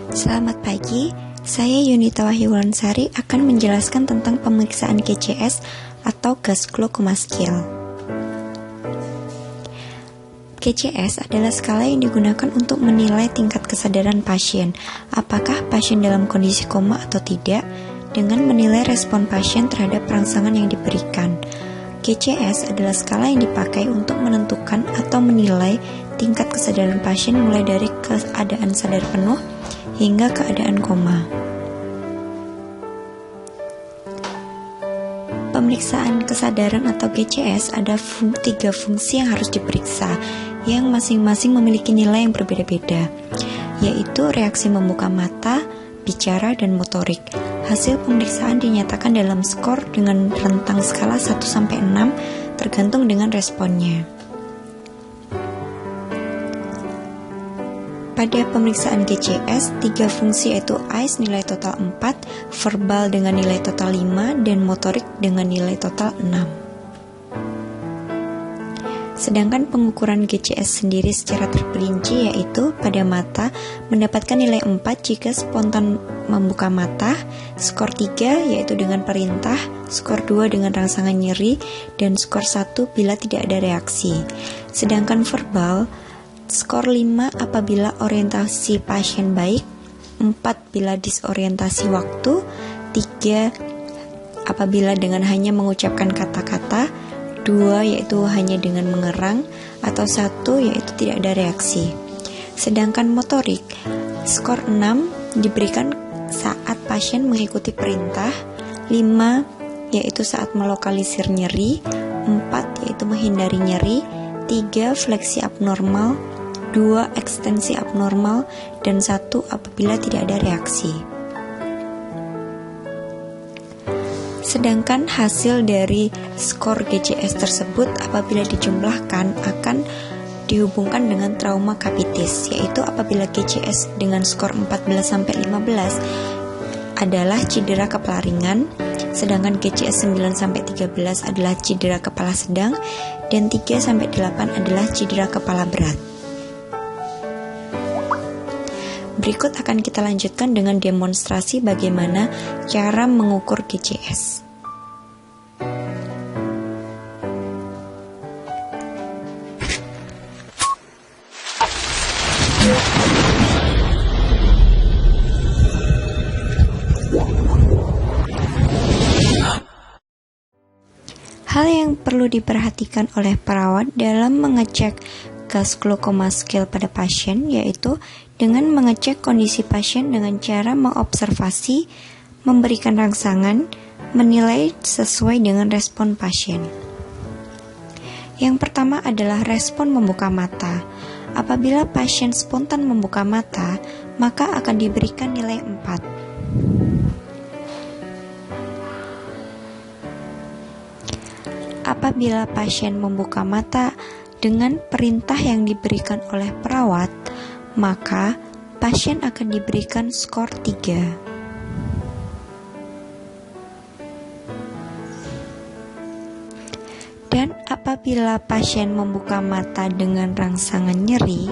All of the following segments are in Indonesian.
Selamat pagi, saya Yunita Wahyuwulansari akan menjelaskan tentang pemeriksaan GCS atau gas glaucoma scale. GCS adalah skala yang digunakan untuk menilai tingkat kesadaran pasien, apakah pasien dalam kondisi koma atau tidak, dengan menilai respon pasien terhadap rangsangan yang diberikan. GCS adalah skala yang dipakai untuk menentukan atau menilai tingkat kesadaran pasien mulai dari keadaan sadar penuh hingga keadaan koma. Pemeriksaan kesadaran atau GCS ada 3 fungsi yang harus diperiksa, yang masing-masing memiliki nilai yang berbeda-beda, yaitu reaksi membuka mata, bicara, dan motorik. Hasil pemeriksaan dinyatakan dalam skor dengan rentang skala 1-6 tergantung dengan responnya. Pada pemeriksaan GCS, 3 fungsi yaitu eyes nilai total 4, verbal dengan nilai total 5, dan motorik dengan nilai total 6. Sedangkan pengukuran GCS sendiri secara terperinci yaitu pada mata mendapatkan nilai 4 jika spontan membuka mata, skor 3 yaitu dengan perintah, skor 2 dengan rangsangan nyeri, dan skor 1 bila tidak ada reaksi. Sedangkan verbal, skor 5 apabila orientasi pasien baik, 4 bila disorientasi waktu, 3 apabila dengan hanya mengucapkan kata-kata, 2 yaitu hanya dengan mengerang, atau 1 yaitu tidak ada reaksi. Sedangkan motorik, skor 6 diberikan saat pasien mengikuti perintah, 5 yaitu saat melokalisir nyeri, 4 yaitu menghindari nyeri, 3 fleksi abnormal, 2 ekstensi abnormal, dan 1 apabila tidak ada reaksi. Sedangkan hasil dari skor GCS tersebut apabila dijumlahkan akan dihubungkan dengan trauma capitis, yaitu apabila GCS dengan skor 14-15 adalah cedera kepala ringan, sedangkan GCS 9-13 adalah cedera kepala sedang, dan 3-8 adalah cedera kepala berat. Berikut akan kita lanjutkan dengan demonstrasi bagaimana cara mengukur GCS. Hal yang perlu diperhatikan oleh perawat dalam mengecek gas glaucoma scale pada pasien yaitu dengan mengecek kondisi pasien dengan cara mengobservasi, memberikan rangsangan, menilai sesuai dengan respon pasien. Yang pertama adalah respon membuka mata. Apabila pasien spontan membuka mata, maka akan diberikan nilai 4. Apabila pasien membuka mata dengan perintah yang diberikan oleh perawat, maka pasien akan diberikan skor 3. Dan apabila pasien membuka mata dengan rangsangan nyeri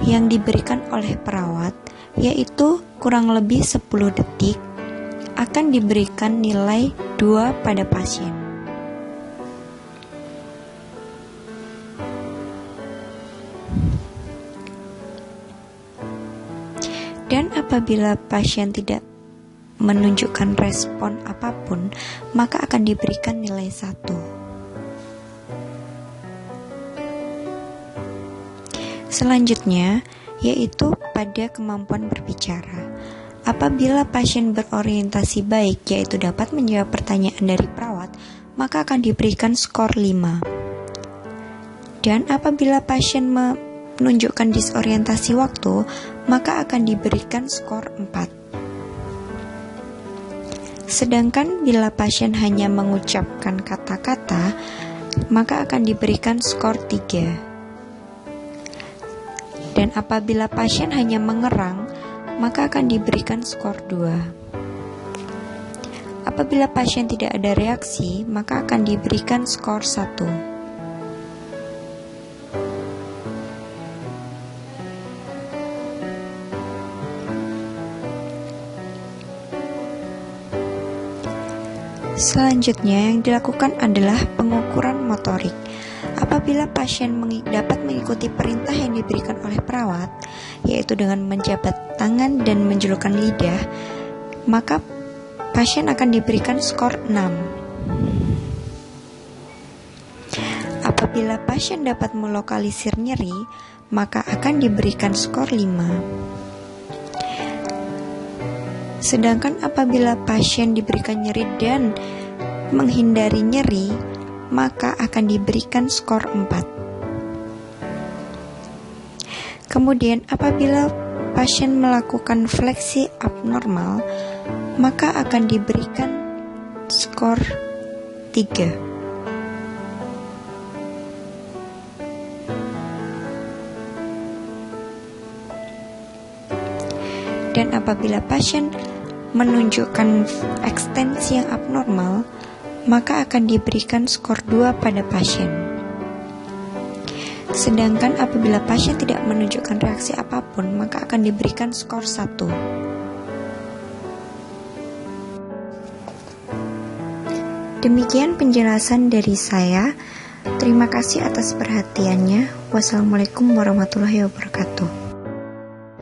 yang diberikan oleh perawat, yaitu kurang lebih 10 detik, akan diberikan nilai 2 pada pasien. Dan apabila pasien tidak menunjukkan respon apapun, maka akan diberikan nilai 1. Selanjutnya, yaitu pada kemampuan berbicara. Apabila pasien berorientasi baik, yaitu dapat menjawab pertanyaan dari perawat, maka akan diberikan skor 5. Dan apabila pasien menunjukkan disorientasi waktu, maka akan diberikan skor 4. Sedangkan bila pasien hanya mengucapkan kata-kata, maka akan diberikan skor 3. Dan apabila pasien hanya mengerang, maka akan diberikan skor 2. Apabila pasien tidak ada reaksi, maka akan diberikan skor 1. Selanjutnya yang dilakukan adalah pengukuran motorik. Apabila pasien dapat mengikuti perintah yang diberikan oleh perawat, yaitu dengan menjabat tangan dan menjulurkan lidah, maka pasien akan diberikan skor 6. Apabila pasien dapat melokalisir nyeri, maka akan diberikan skor 5. Sedangkan apabila pasien diberikan nyeri dan menghindari nyeri, maka akan diberikan skor 4. Kemudian apabila pasien melakukan fleksi abnormal, maka akan diberikan skor 3. Dan apabila pasien menunjukkan ekstensi yang abnormal, maka akan diberikan skor 2 pada pasien. Sedangkan apabila pasien tidak menunjukkan reaksi apapun, maka akan diberikan skor 1. Demikian penjelasan dari saya. Terima kasih atas perhatiannya. Wassalamualaikum warahmatullahi wabarakatuh.